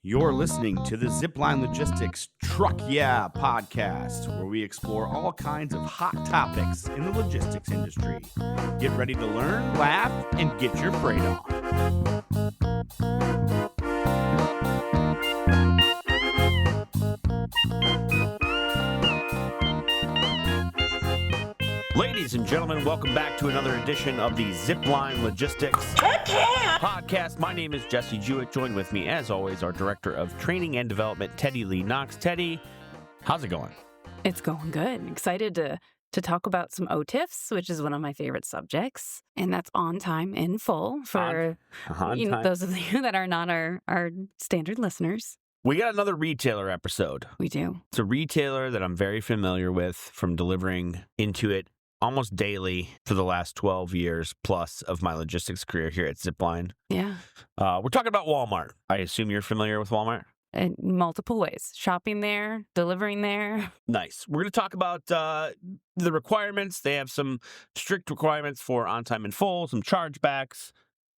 You're listening to the Zipline Logistics Truck Yeah podcast, where we explore all kinds of hot topics in the logistics industry. Get ready to learn, laugh, and get your freight on. Ladies and gentlemen, welcome back to another edition of the Zipline Logistics podcast. My name is Jesse Jewett. Joined with me, as always, our Director of Training and Development, Teddy Lee Knox. Teddy, how's it going? It's going good. Excited to talk about some OTIFs, which is one of my favorite subjects, and that's on time in full for those of you that are not our standard listeners. We got another retailer episode. We do. It's a retailer that I'm very familiar with from delivering into it almost daily for the last 12 years plus of my logistics career here at Zipline. Yeah. We're talking about Walmart. I assume you're familiar with Walmart? In multiple ways. Shopping there, delivering there. Nice. We're going to talk about the requirements. They have some strict requirements for on-time in full, some chargebacks,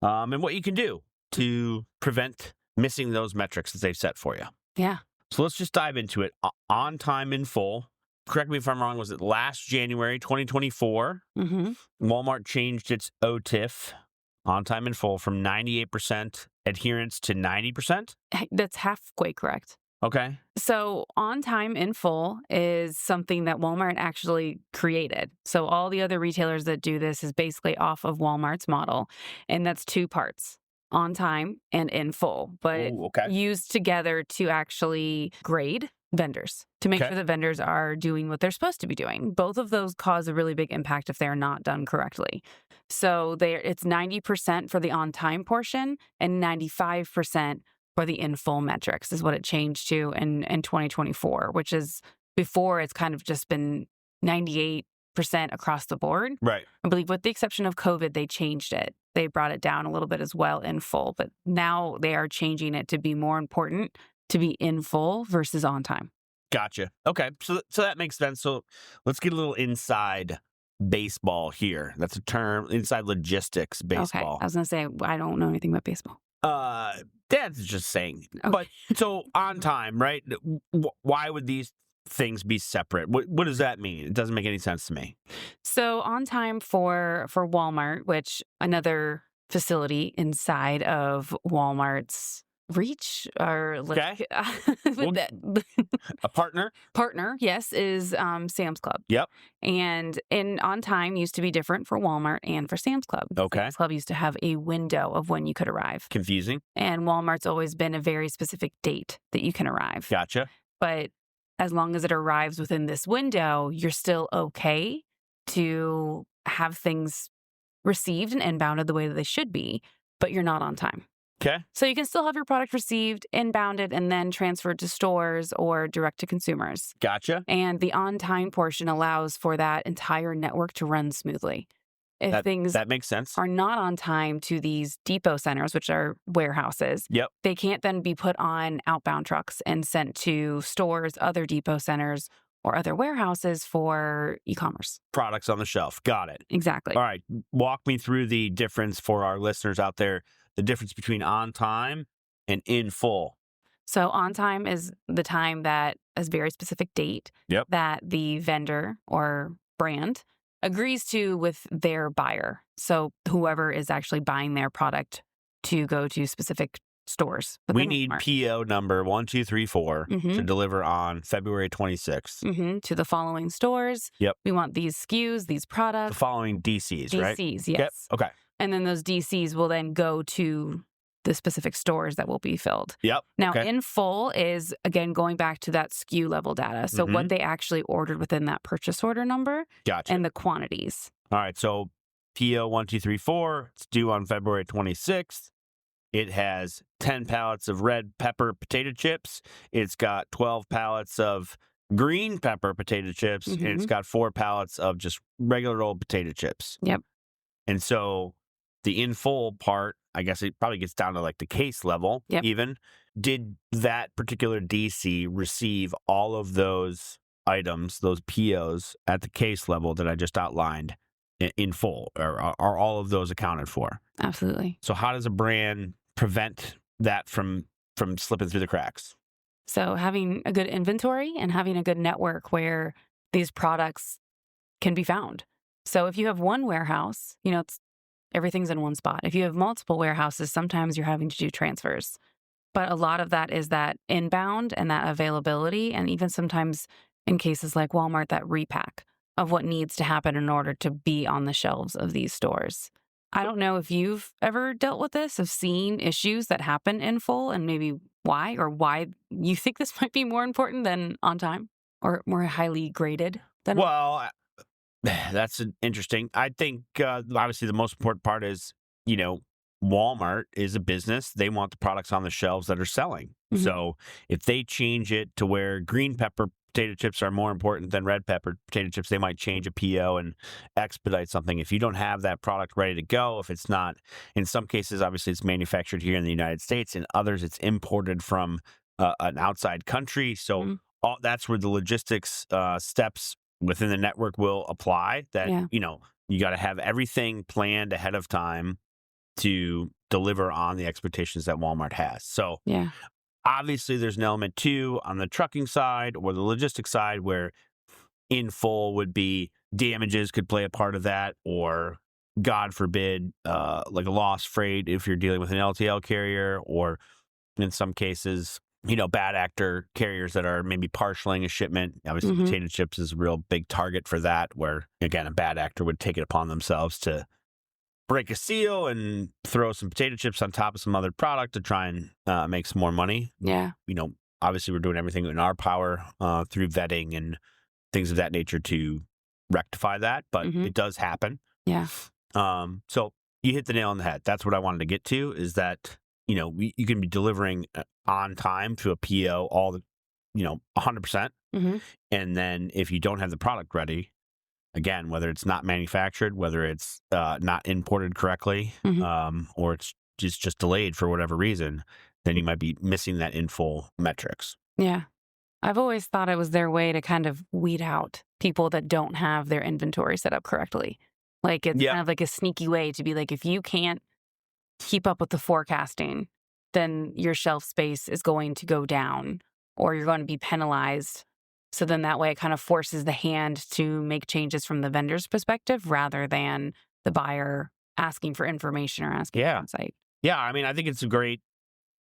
and what you can do to prevent missing those metrics that they've set for you. Yeah. So let's just dive into it. On time in full. Correct me if I'm wrong, was it last January 2024? Walmart changed its OTIF, on time in full, from 98% adherence to 90%? That's halfway correct. Okay. So on time in full is something that Walmart actually created. So all the other retailers that do this is basically off of Walmart's model, and that's two parts. On time and in full, but used together to actually grade vendors to make sure that vendors are doing what they're supposed to be doing. Both of those cause a really big impact if they're not done correctly. So it's 90% for the on-time portion and 95% for the in-full metrics is what it changed to in 2024, which is before it's kind of just been 98% across the board. Right. I believe with the exception of COVID, they changed it. They brought it down a little bit as well in full, but now they are changing it to be more important to be in full versus on time. Gotcha. Okay. So that makes sense. So let's get a little inside baseball here. That's a term, inside logistics baseball. Okay. I was going to say, I don't know anything about baseball. Dad's just saying. Okay. But so on time, right? Why would these things be separate? What does that mean? It doesn't make any sense to me. So on time for Walmart, which another facility inside of Walmart's reach, or like a partner, yes, is Sam's Club. Yep. And on time used to be different for Walmart and for Sam's Club. Okay. Sam's Club used to have a window of when you could arrive. Confusing. And Walmart's always been a very specific date that you can arrive. Gotcha. But as long as it arrives within this window, you're still okay to have things received and inbounded the way that they should be, but you're not on time. Okay. So you can still have your product received, inbounded, and then transferred to stores or direct to consumers. Gotcha. And the on-time portion allows for that entire network to run smoothly. If things that makes sense. Are not on time to these depot centers, which are warehouses, they can't then be put on outbound trucks and sent to stores, other depot centers, or other warehouses for e-commerce. Products on the shelf. Got it. Exactly. All right. Walk me through the difference for our listeners out there, the difference between on time and in full. So on time is the time that is a very specific date that the vendor or brand agrees to with their buyer. So whoever is actually buying their product to go to specific stores. We need Walmart. PO number 1234 to deliver on February 26th. To the following stores. Yep. We want these SKUs, these products. The following DCs, right? DCs, yes. Yep. Okay. And then those DCs will then go to the specific stores that will be filled. Yep. Now, in full is, again, going back to that SKU level data. So what they actually ordered within that purchase order number. Gotcha. And the quantities. All right. So PO 1234, it's due on February 26th. It has 10 pallets of red pepper potato chips. It's got 12 pallets of green pepper potato chips. And it's got 4 pallets of just regular old potato chips. Yep. And so the in full part, I guess it probably gets down to like the case level even. Did that particular DC receive all of those items, those POs at the case level that I just outlined in full? Or are all of those accounted for? Absolutely. So how does a brand prevent that from from slipping through the cracks. So having a good inventory and having a good network where these products can be found. So if you have one warehouse, everything's in one spot. If you have multiple warehouses, sometimes you're having to do transfers. But a lot of that is that inbound and that availability, and even sometimes in cases like Walmart, that repack of what needs to happen in order to be on the shelves of these stores. I don't know if you've ever dealt with this, of seeing issues that happen in full and maybe why, or why you think this might be more important than on time or more highly graded than. Well, that's interesting. I think obviously the most important part is, Walmart is a business. They want the products on the shelves that are selling. Mhm. So if they change it to where green pepper potato chips are more important than red pepper potato chips, they might change a PO and expedite something. If you don't have that product ready to go, if it's not, in some cases, obviously it's manufactured here in the United States. In others, it's imported from an outside country. So Mhm. that's where the logistics steps within the network will apply. That, Yeah. you got to have everything planned ahead of time to deliver on the expectations that Walmart has. So Yeah. obviously there's an element too on the trucking side or the logistics side where in full would be damages could play a part of that, or God forbid, like a lost freight if you're dealing with an LTL carrier, or in some cases, bad actor carriers that are maybe partialing a shipment. Obviously, Mhm. potato chips is a real big target for that, where, again, a bad actor would take it upon themselves to break a seal and throw some potato chips on top of some other product to try and make some more money. Yeah. Obviously, we're doing everything in our power through vetting and things of that nature to rectify that, but Mhm. it does happen. Yeah. So you hit the nail on the head. That's what I wanted to get to, is that, you can be delivering on time to a PO all the, 100%. Mhm. And then if you don't have the product ready, again, whether it's not manufactured, whether it's not imported correctly, Mhm. or it's just delayed for whatever reason, then you might be missing that in full metrics. Yeah. I've always thought it was their way to kind of weed out people that don't have their inventory set up correctly. Like, it's Yeah. kind of like a sneaky way to be like, if you can't keep up with the forecasting, then your shelf space is going to go down or you're going to be penalized. So then that way it kind of forces the hand to make changes from the vendor's perspective rather than the buyer asking for information or asking for Yeah. insight. Yeah. I mean, I think it's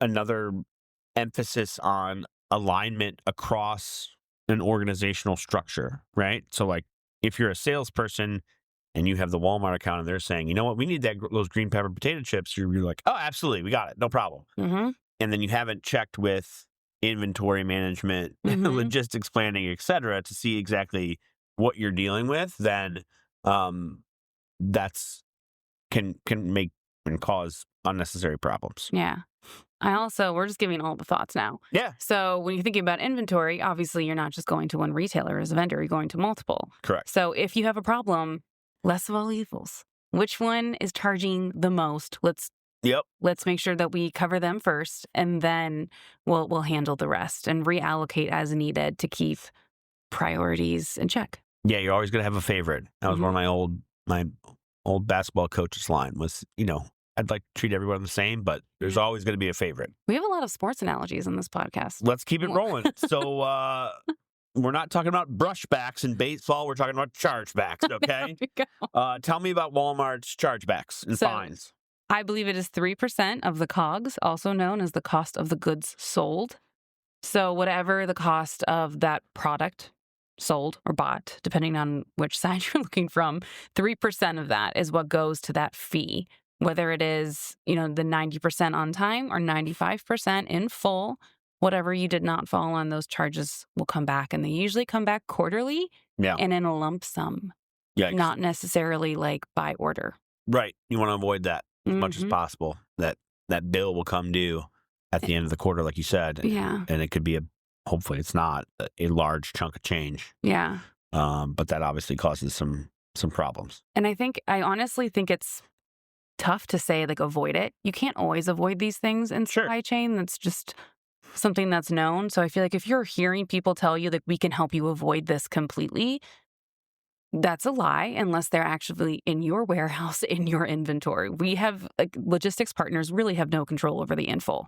another emphasis on alignment across an organizational structure, right? So, like, if you're a salesperson and you have the Walmart account and they're saying, you know what, we need those green pepper potato chips, you're like, oh, absolutely, we got it, no problem. Mm-hmm. And then you haven't checked with inventory management, Mm-hmm. logistics planning, et cetera, to see exactly what you're dealing with, then that's can make and cause unnecessary problems. Yeah. We're just giving all the thoughts now. Yeah, So when you're thinking about inventory, obviously you're not just going to one retailer as a vendor, you're going to multiple. correct. So if you have a problem, less of all evils. Which one is charging the most? Yep. Let's make sure that we cover them first, and then we'll handle the rest and reallocate as needed to keep priorities in check. Yeah, you're always gonna have a favorite. That was one of Mm-hmm. my old basketball coach's line was, I'd like to treat everyone the same, but there's always going to be a favorite. We have a lot of sports analogies in this podcast. Let's keep it rolling. So we're not talking about brushbacks in baseball. We're talking about chargebacks, okay? There we go. Tell me about Walmart's chargebacks and fines. I believe it is 3% of the COGS, also known as the cost of the goods sold. So whatever the cost of that product sold or bought, depending on which side you're looking from, 3% of that is what goes to that fee. Whether it is, the 90% on time or 95% in full, whatever you did not fall on, those charges will come back. And they usually come back quarterly and in a lump sum, Yikes. not necessarily like by order. Right. You want to avoid that as much as Mhm. possible. That bill will come due at the end of the quarter, like you said. Yeah. And it could be hopefully it's not a large chunk of change. Yeah. But that obviously causes some problems. And I honestly think it's tough to say, like, avoid it. You can't always avoid these things in Sure. supply chain. That's just something that's known. So I feel like if you're hearing people tell you that we can help you avoid this completely, that's a lie unless they're actually in your warehouse, in your inventory. We have, like, logistics partners really have no control over the info.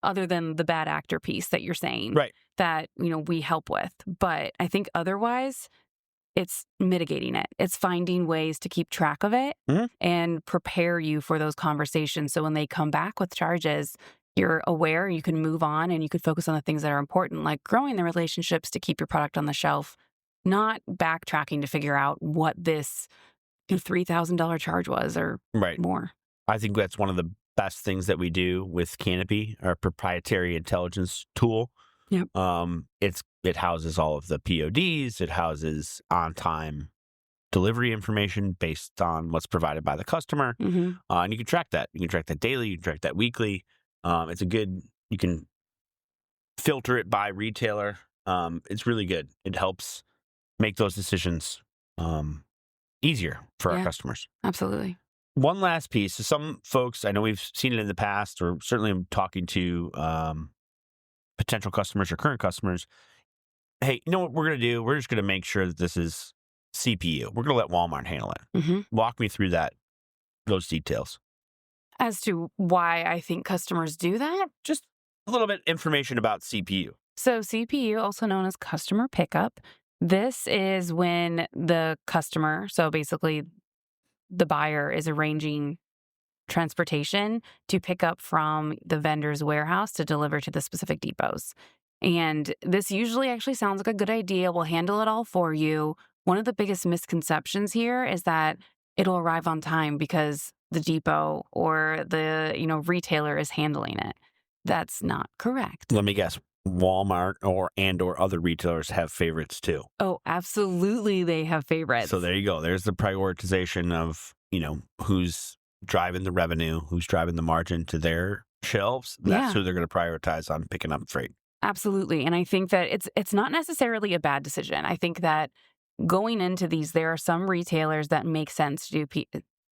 other than the bad actor piece that you're saying Right. that, we help with. But I think otherwise, it's mitigating it. It's finding ways to keep track of it and prepare you for those conversations. So when they come back with charges, you're aware, you can move on, and you could focus on the things that are important, like growing the relationships to keep your product on the shelf, not backtracking to figure out what this $3,000 charge was or more. I think that's one of the best things that we do with Canopy, our proprietary intelligence tool. Yep. It houses all of the PODs. It houses on-time delivery information based on what's provided by the customer. And you can track that. You can track that daily. You can track that weekly. You can filter it by retailer. It's really good. It helps make those decisions easier for our customers. Absolutely. One last piece. So some folks, I know we've seen it in the past, or certainly I'm talking to potential customers or current customers. Hey, you know what we're going to do? We're just going to make sure that this is CPU. We're going to let Walmart handle it. Walk me through those details. As to why I think customers do that? Just a little bit information about CPU. So CPU, also known as customer pickup, this is when the customer, so basically the buyer, is arranging transportation to pick up from the vendor's warehouse to deliver to the specific depots. And this usually actually sounds like a good idea. We'll handle it all for you. One of the biggest misconceptions here is that it'll arrive on time because the depot or the retailer is handling it. That's not correct. Let me guess. Walmart or other retailers have favorites too. Oh, absolutely, they have favorites. So there you go. There's the prioritization of who's driving the revenue, who's driving the margin to their shelves. That's who they're going to prioritize on picking up freight. Absolutely. And I think that it's not necessarily a bad decision. I think that going into these, there are some retailers that make sense to do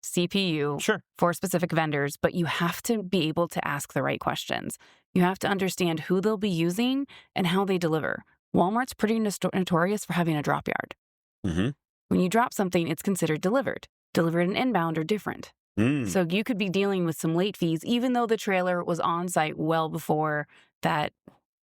CPU for specific vendors, but you have to be able to ask the right questions. You have to understand who they'll be using and how they deliver. Walmart's pretty notorious for having a drop yard. When you drop something, it's considered delivered. Delivered and inbound are different. So you could be dealing with some late fees, even though the trailer was on site well before that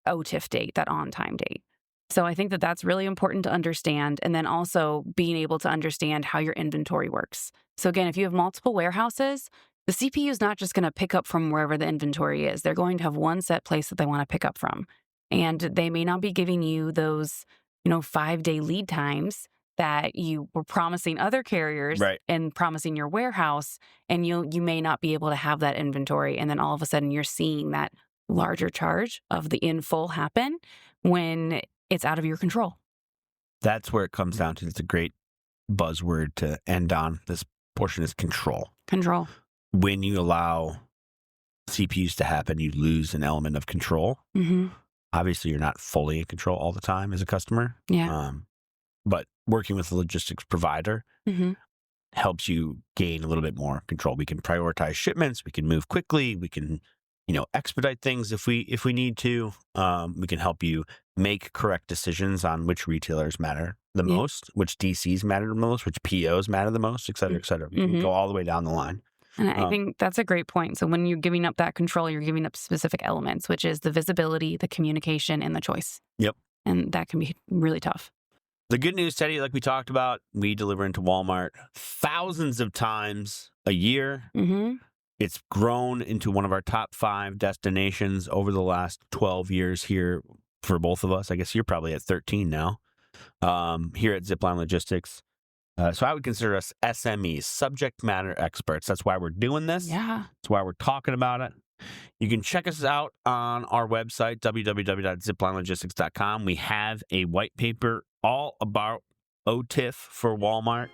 OTIF date, that on-time date. So I think that that's really important to understand. And then also being able to understand how your inventory works. So again, if you have multiple warehouses, the CPU is not just going to pick up from wherever the inventory is. They're going to have one set place that they want to pick up from. And they may not be giving you those, 5-day lead times that you were promising other carriers and promising your warehouse. And you may not be able to have that inventory. And then all of a sudden you're seeing that larger charge of the in full happen when it's out of your control. That's where it comes down to. It's a great buzzword to end on. This portion is control. Control. When you allow CPUs to happen, you lose an element of control. Obviously, you're not fully in control all the time as a customer. But working with a logistics provider helps you gain a little bit more control. We can prioritize shipments. We can move quickly. We can expedite things if we need to. We can help you make correct decisions on which retailers matter the most, which DCs matter the most, which POs matter the most, et cetera, et cetera. We can go all the way down the line. And I think that's a great point. So when you're giving up that control, you're giving up specific elements, which is the visibility, the communication, and the choice. Yep. And that can be really tough. The good news, Teddy, like we talked about, we deliver into Walmart thousands of times a year. It's grown into one of our top 5 destinations over the last 12 years here for both of us. I guess you're probably at 13 now here at Zipline Logistics. So I would consider us SMEs, subject matter experts. That's why we're doing this. Yeah. That's why we're talking about it. You can check us out on our website, www.ziplinelogistics.com. We have a white paper all about OTIF for Walmart.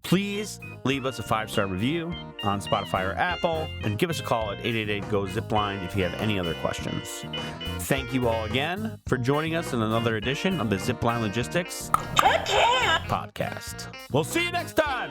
Please leave us a 5-star review on Spotify or Apple and give us a call at 888-GO-ZIPLINE if you have any other questions. Thank you all again for joining us in another edition of the Zipline Logistics podcast. We'll see you next time.